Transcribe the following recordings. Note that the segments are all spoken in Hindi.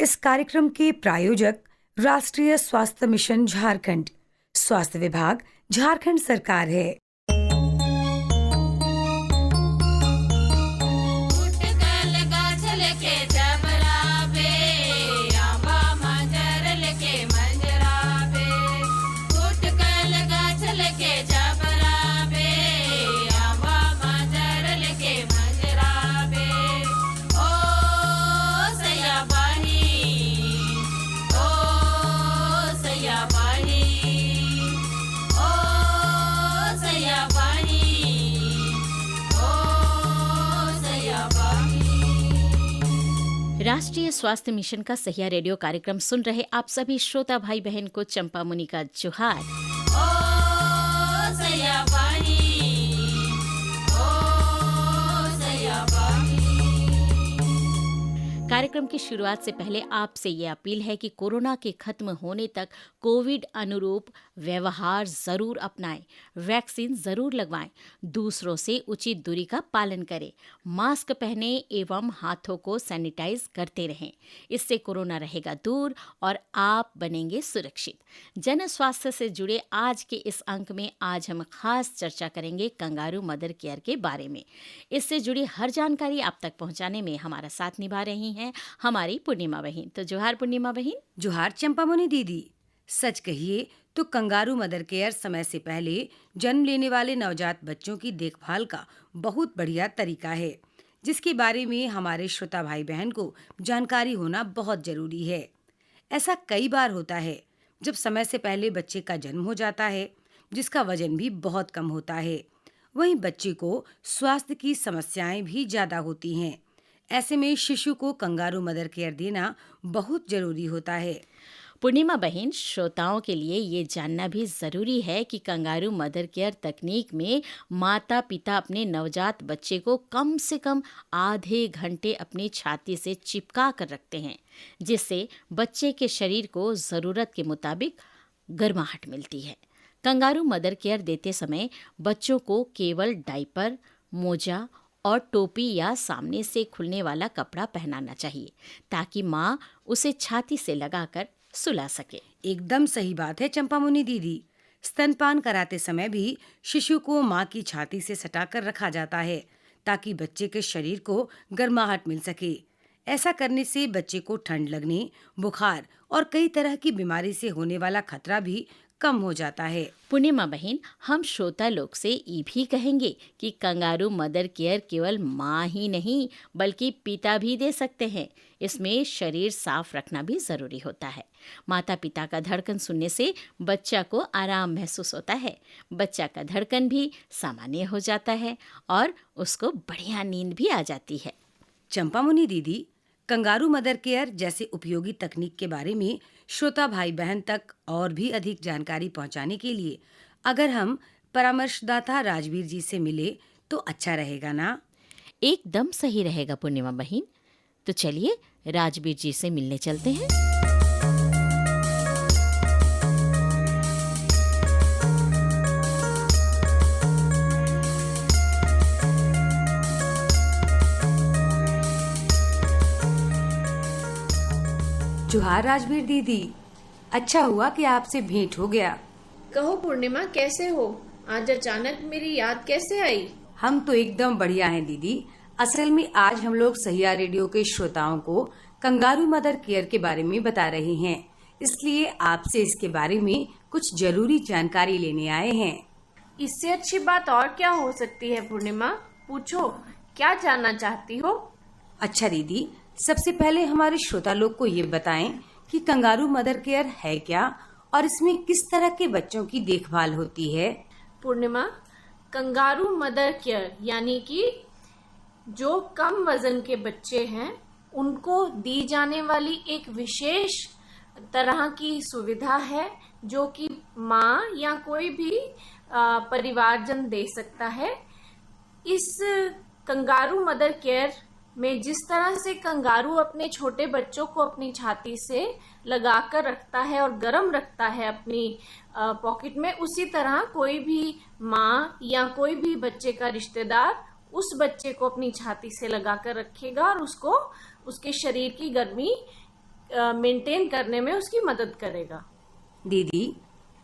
इस कार्यक्रम के प्रायोजक राष्ट्रीय स्वास्थ्य मिशन झारखंड, स्वास्थ्य विभाग, झारखंड सरकार है। राष्ट्रीय स्वास्थ्य मिशन का सहिया रेडियो कार्यक्रम सुन रहे आप सभी श्रोता भाई बहन को चंपा मुनि का जोहार। कार्यक्रम की शुरुआत से पहले आपसे ये अपील है कि कोरोना के खत्म होने तक कोविड अनुरूप व्यवहार जरूर अपनाएं, वैक्सीन जरूर लगवाएं, दूसरों से उचित दूरी का पालन करें, मास्क पहनें एवं हाथों को सैनिटाइज करते रहें। इससे कोरोना रहेगा दूर और आप बनेंगे सुरक्षित। जन स्वास्थ्य से जुड़े आज के इस अंक में आज हम खास चर्चा करेंगे कंगारू मदर केयर के बारे में। इससे जुड़ी हर जानकारी आप तक पहुंचाने में हमारा साथ निभा रही हैं हमारी पूर्णिमा बहन। तो जोहार पूर्णिमा बहन। जोहार चंपा मुनि दीदी। सच कहिए तो कंगारू मदर केयर समय से पहले जन्म लेने वाले नवजात बच्चों की देखभाल का बहुत बढ़िया तरीका है, जिसके बारे में हमारे श्रोता भाई बहन को जानकारी होना बहुत जरूरी है। ऐसा कई बार होता है जब समय से पहले बच्चे का जन्म हो जाता है, जिसका वजन भी बहुत कम होता है। वहीं बच्चे को स्वास्थ्य की समस्याएं भी ज्यादा होती हैं। ऐसे में शिशु को कंगारू मदर केयर देना बहुत जरूरी होता है। पूर्णिमा बहन, श्रोताओं के लिए ये जानना भी जरूरी है कि कंगारू मदर केयर तकनीक में माता पिता अपने नवजात बच्चे को कम से कम आधे घंटे अपनी छाती से चिपका कर रखते हैं, जिससे बच्चे के शरीर को जरूरत के मुताबिक गर्माहट मिलती है। कंगारू मदर केयर देते समय बच्चों को केवल डायपर, मोजा और टोपी या सामने से खुलने वाला कपड़ा पहनाना चाहिए, ताकि माँ उसे छाती से लगाकर सुला सके। एकदम सही बात है चंपा मुनि दीदी। स्तनपान कराते समय भी शिशु को माँ की छाती से सटाकर रखा जाता है, ताकि बच्चे के शरीर को गर्माहट मिल सके। ऐसा करने से बच्चे को ठंड लगने, बुखार और कई तरह की बीमारी से होने वाला खतरा भी कम हो जाता है। पूर्णिमा बहन, हम श्रोता लोग से ये भी कहेंगे कि कंगारू मदर केयर केवल माँ ही नहीं बल्कि पिता भी दे सकते हैं। इसमें शरीर साफ रखना भी जरूरी होता है। माता पिता का धड़कन सुनने से बच्चा को आराम महसूस होता है, बच्चा का धड़कन भी सामान्य हो जाता है और उसको बढ़िया नींद भी आ जाती है। चंपा मुनि दीदी, कंगारू मदर केयर जैसे उपयोगी तकनीक के बारे में श्रोता भाई बहन तक और भी अधिक जानकारी पहुंचाने के लिए अगर हम परामर्शदाता राजवीर जी से मिले तो अच्छा रहेगा ना? एकदम सही रहेगा पूर्णिमा बहन। तो चलिए राजवीर जी से मिलने चलते हैं। जोहार राजवीर दीदी। अच्छा हुआ कि आपसे भेंट हो गया। कहो पूर्णिमा, कैसे हो? आज अचानक मेरी याद कैसे आई? हम तो एकदम बढ़िया हैं दीदी। असल में आज हम लोग सहिया रेडियो के श्रोताओं को कंगारू मदर केयर के बारे में बता रहे हैं, इसलिए आपसे इसके बारे में कुछ जरूरी जानकारी लेने आए हैं। इससे अच्छी बात और क्या हो सकती है पूर्णिमा? पूछो, क्या जानना चाहती हो? अच्छा दीदी, सबसे पहले हमारे श्रोता लोग को ये बताएं कि कंगारू मदर केयर है क्या और इसमें किस तरह के बच्चों की देखभाल होती है। पूर्णिमा, कंगारू मदर केयर यानी कि जो कम वजन के बच्चे हैं उनको दी जाने वाली एक विशेष तरह की सुविधा है, जो कि माँ या कोई भी परिवारजन दे सकता है। इस कंगारू मदर केयर में जिस तरह से कंगारू अपने छोटे बच्चों को अपनी छाती से लगाकर रखता है और गर्म रखता है अपनी पॉकेट में, उसी तरह कोई भी माँ या कोई भी बच्चे का रिश्तेदार उस बच्चे को अपनी छाती से लगाकर रखेगा और उसको उसके शरीर की गर्मी मेंटेन करने में उसकी मदद करेगा। दीदी,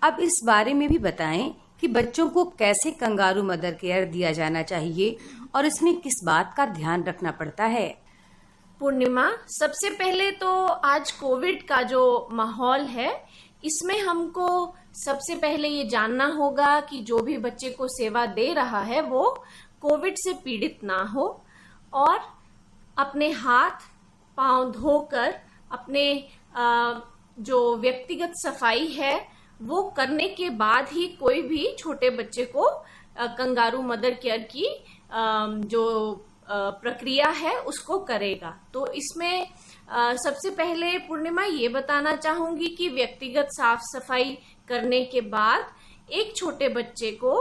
अब इस बारे में भी बताएं कि बच्चों को कैसे कंगारू मदर केयर दिया जाना चाहिए और इसमें किस बात का ध्यान रखना पड़ता है। पूर्णिमा, सबसे पहले तो आज कोविड का जो माहौल है, इसमें हमको सबसे पहले ये जानना होगा कि जो भी बच्चे को सेवा दे रहा है वो कोविड से पीड़ित ना हो और अपने हाथ पांव धोकर अपने जो व्यक्तिगत सफाई है वो करने के बाद ही कोई भी छोटे बच्चे को कंगारू मदर केयर की जो प्रक्रिया है उसको करेगा। तो इसमें सबसे पहले पूर्णिमा ये बताना चाहूंगी कि व्यक्तिगत साफ सफाई करने के बाद एक छोटे बच्चे को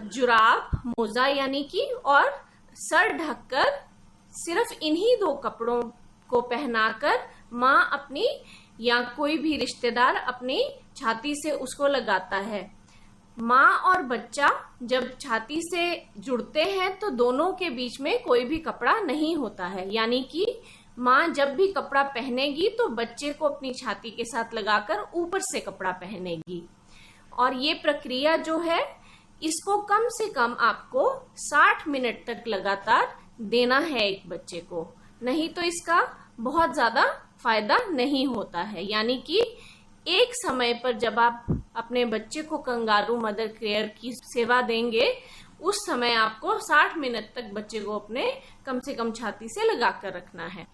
जुराब, मोजा यानी कि और सर ढककर सिर्फ इन्हीं 2 कपड़ों को पहनाकर माँ अपनी या कोई भी रिश्तेदार अपनी छाती से उसको लगाता है। माँ और बच्चा जब छाती से जुड़ते हैं तो दोनों के बीच में कोई भी कपड़ा नहीं होता है, यानी कि माँ जब भी कपड़ा पहनेगी तो बच्चे को अपनी छाती के साथ लगाकर ऊपर से कपड़ा पहनेगी। और ये प्रक्रिया जो है इसको कम से कम आपको 60 मिनट तक लगातार देना है एक बच्चे को, नहीं तो इसका बहुत ज्यादा फायदा नहीं होता है। यानी कि एक समय पर जब आप अपने बच्चे को कंगारू मदर केयर की सेवा देंगे उस समय आपको 60 मिनट तक बच्चे को अपने कम से कम छाती से लगा कर रखना है।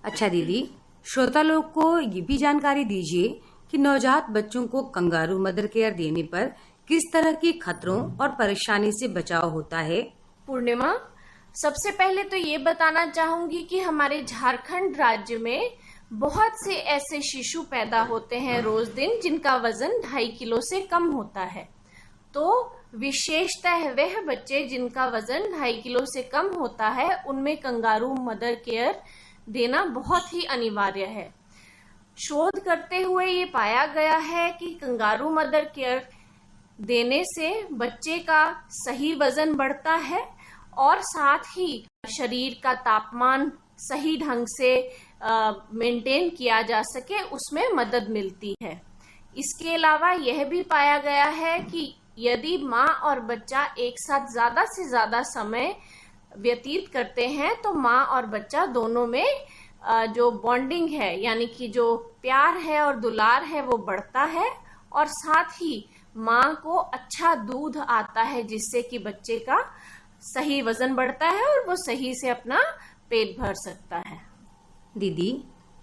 अच्छा दीदी, श्रोता लोग को ये भी जानकारी दीजिए कि नवजात बच्चों को कंगारू मदर केयर देने पर किस तरह के खतरों और परेशानी से बचाव होता है। पूर्णिमा, सबसे पहले तो ये बताना चाहूंगी कि हमारे झारखंड राज्य में बहुत से ऐसे शिशु पैदा होते हैं रोज दिन जिनका वजन 2.5 किलो से कम होता है। तो विशेषतः वह बच्चे जिनका वजन 2.5 किलो से कम होता है उनमें कंगारू मदर केयर देना बहुत ही अनिवार्य है। शोध करते हुए ये पाया गया है कि कंगारू मदर केयर देने से बच्चे का सही वजन बढ़ता है और साथ ही शरीर का तापमान सही ढंग से मेंटेन किया जा सके उसमें मदद मिलती है। इसके अलावा यह भी पाया गया है कि यदि माँ और बच्चा एक साथ ज्यादा से ज्यादा समय व्यतीत करते हैं तो माँ और बच्चा दोनों में जो बॉन्डिंग है यानी कि जो प्यार है और दुलार है वो बढ़ता है और साथ ही माँ को अच्छा दूध आता है जिससे कि बच्चे का सही वजन बढ़ता है और वो सही से अपना पेट भर सकता है। दीदी,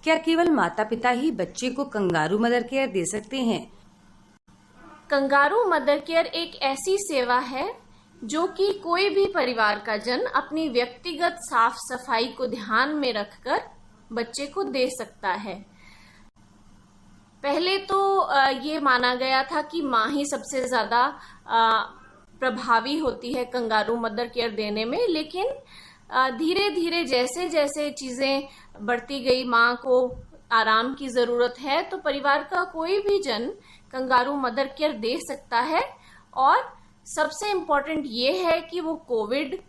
क्या केवल माता पिता ही बच्चे को कंगारू मदर केयर दे सकते हैं? कंगारू मदर केयर एक ऐसी सेवा है जो कि कोई भी परिवार का जन अपनी व्यक्तिगत साफ सफाई को ध्यान में रखकर बच्चे को दे सकता है। पहले तो ये माना गया था कि माँ ही सबसे ज्यादा प्रभावी होती है कंगारू मदर केयर देने में, लेकिन धीरे धीरे जैसे जैसे चीजें बढ़ती गई, माँ को आराम की जरूरत है तो परिवार का कोई भी जन कंगारू मदर केयर दे सकता है। और सबसे इम्पोर्टेंट ये है कि वो कोविड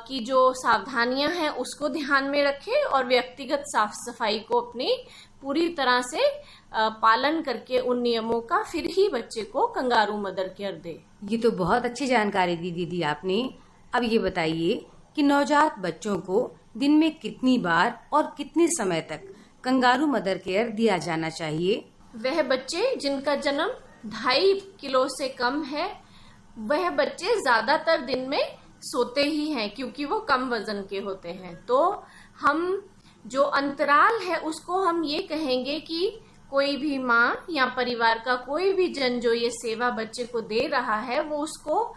की जो सावधानियां हैं उसको ध्यान में रखे और व्यक्तिगत साफ सफाई को अपनी पूरी तरह से पालन करके उन नियमों का फिर ही बच्चे को कंगारू मदर केयर दे। ये तो बहुत अच्छी जानकारी दी दीदी आपने। अब ये बताइए कि नवजात बच्चों को दिन में कितनी बार और कितने समय तक कंगारू मदर केयर दिया जाना चाहिए? वह बच्चे जिनका जन्म 2.5 किलो से कम है वह बच्चे ज्यादातर दिन में सोते ही हैं क्योंकि वो कम वजन के होते हैं। तो हम जो अंतराल है उसको हम ये कहेंगे कि कोई भी माँ या परिवार का कोई भी जन जो ये सेवा बच्चे को दे रहा है वो उसको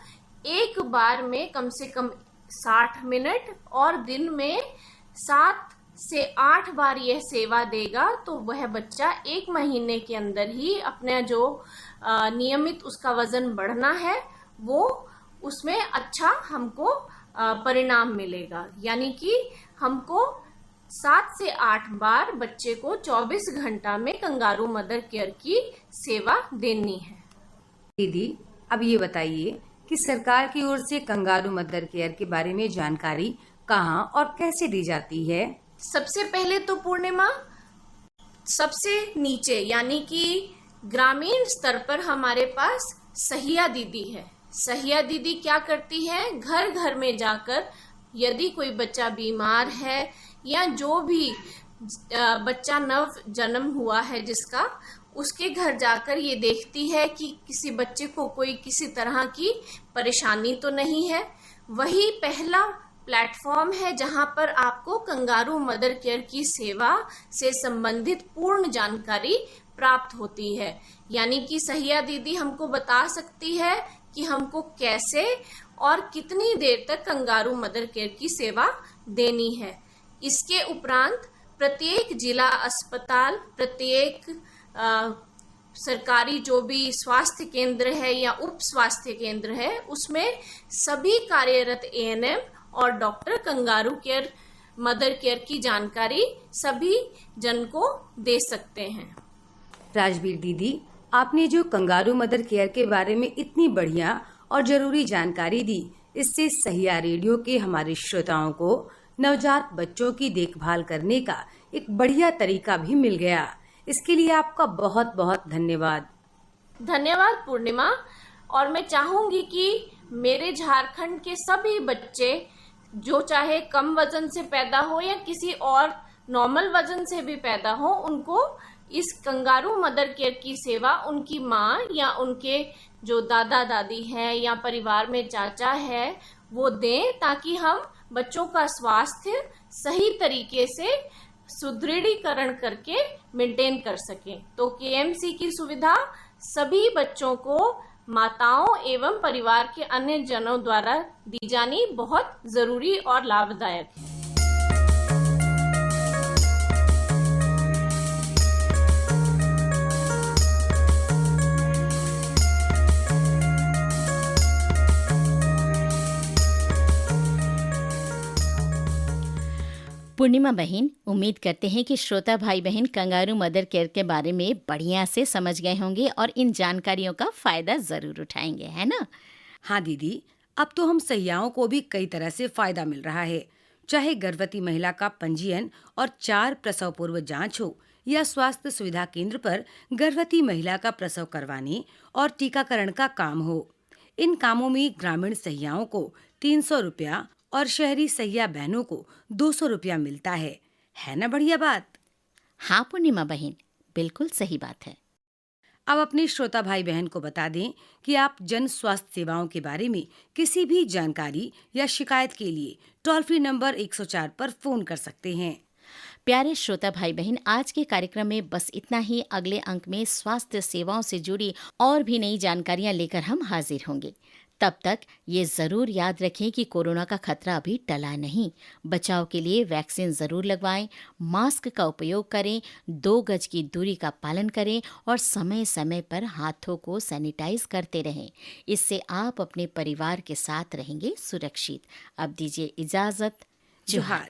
एक बार में कम से कम 60 मिनट और दिन में 7 से 8 बार यह सेवा देगा तो वह बच्चा 1 महीने के अंदर ही अपना जो नियमित उसका वजन बढ़ना है वो उसमें अच्छा हमको परिणाम मिलेगा। यानी कि हमको 7 से 8 बार बच्चे को 24 घंटा में कंगारू मदर केयर की सेवा देनी है। दीदी, अब ये बताइए कि सरकार की ओर से कंगारू मदर केयर के बारे में जानकारी कहाँ और कैसे दी जाती है? सबसे पहले तो पूर्णिमा, सबसे नीचे यानी कि ग्रामीण स्तर पर हमारे पास सहिया दीदी है। सहिया दीदी क्या करती है, घर घर में जाकर यदि कोई बच्चा बीमार है या जो भी बच्चा नव जन्म हुआ है जिसका, उसके घर जाकर ये देखती है कि किसी बच्चे को कोई किसी तरह की परेशानी तो नहीं है। वही पहला प्लेटफॉर्म है जहां पर आपको कंगारू मदर केयर की सेवा से संबंधित पूर्ण जानकारी प्राप्त होती है। यानी कि सहिया दीदी हमको बता सकती है कि हमको कैसे और कितनी देर तक कंगारू मदर केयर की सेवा देनी है। इसके उपरांत प्रत्येक जिला अस्पताल, प्रत्येक सरकारी जो भी स्वास्थ्य केंद्र है या उप स्वास्थ्य केंद्र है, उसमें सभी कार्यरत एएनएम और doctor kangaroo care mother care की जानकारी सभी जन को दे सकते हैं। राजवीर दीदी, आपने जो कंगारू मदर केयर के बारे में इतनी बढ़िया और जरूरी जानकारी दी, इससे सहिया रेडियो के हमारे श्रोताओं को नवजात बच्चों की देखभाल करने का एक बढ़िया तरीका भी मिल गया। इसके लिए आपका बहुत बहुत धन्यवाद। धन्यवाद पूर्णिमा। और मैं चाहूंगी कि मेरे झारखंड के सभी बच्चे, जो चाहे कम वजन से पैदा हो या किसी और नॉर्मल वजन से भी पैदा हो, उनको इस कंगारू मदर केयर की सेवा उनकी माँ या उनके जो दादा दादी है या परिवार में चाचा है वो दें, ताकि हम बच्चों का स्वास्थ्य सही तरीके से सुदृढ़ीकरण करके मेंटेन कर सकें। तो केएमसी की सुविधा सभी बच्चों को माताओं एवं परिवार के अन्य जनों द्वारा दी जानी बहुत जरूरी और लाभदायक है। पूर्णिमा बहन, उम्मीद करते हैं कि श्रोता भाई बहन कंगारू मदर केयर के बारे में बढ़िया से समझ गए होंगे और इन जानकारियों का फायदा जरूर उठाएंगे, है ना? हाँ दीदी, अब तो हम सहियाओं को भी कई तरह से फायदा मिल रहा है। चाहे गर्भवती महिला का पंजीयन और 4 प्रसव पूर्व जांच हो या स्वास्थ्य सुविधा केंद्र पर गर्भवती महिला का प्रसव करवाने और टीकाकरण का काम हो। इन कामों में ग्रामीण सहियाओं को 300 रुपया और शहरी सहिया बहनों को 200 रुपया मिलता है ना बढ़िया बात? हाँ पूर्णिमा बहन, बिल्कुल सही बात है। अब अपने श्रोता भाई बहन को बता दें कि आप जन स्वास्थ्य सेवाओं के बारे में किसी भी जानकारी या शिकायत के लिए टोल फ्री नंबर 104 पर फोन कर सकते हैं। प्यारे श्रोता भाई बहन, आज के कार्यक्रम में बस इतना ही। अगले अंक में स्वास्थ्य सेवाओं से जुड़ी और भी नई जानकारियां लेकर हम हाजिर होंगे। तब तक ये जरूर याद रखें कि कोरोना का खतरा अभी टला नहीं। बचाव के लिए वैक्सीन जरूर लगवाएं, मास्क का उपयोग करें, 2 गज की दूरी का पालन करें और समय समय पर हाथों को सैनिटाइज करते रहें। इससे आप अपने परिवार के साथ रहेंगे सुरक्षित। अब दीजिए इजाजत। जोहार।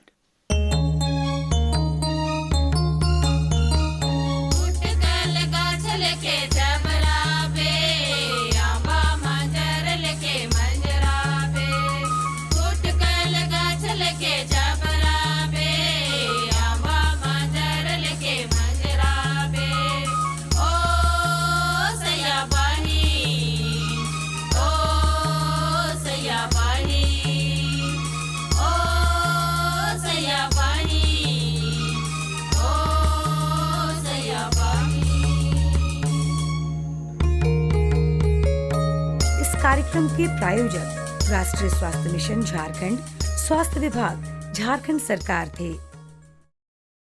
कार्यक्रम के प्रायोजक राष्ट्रीय स्वास्थ्य मिशन झारखंड, स्वास्थ्य विभाग, झारखंड सरकार थे।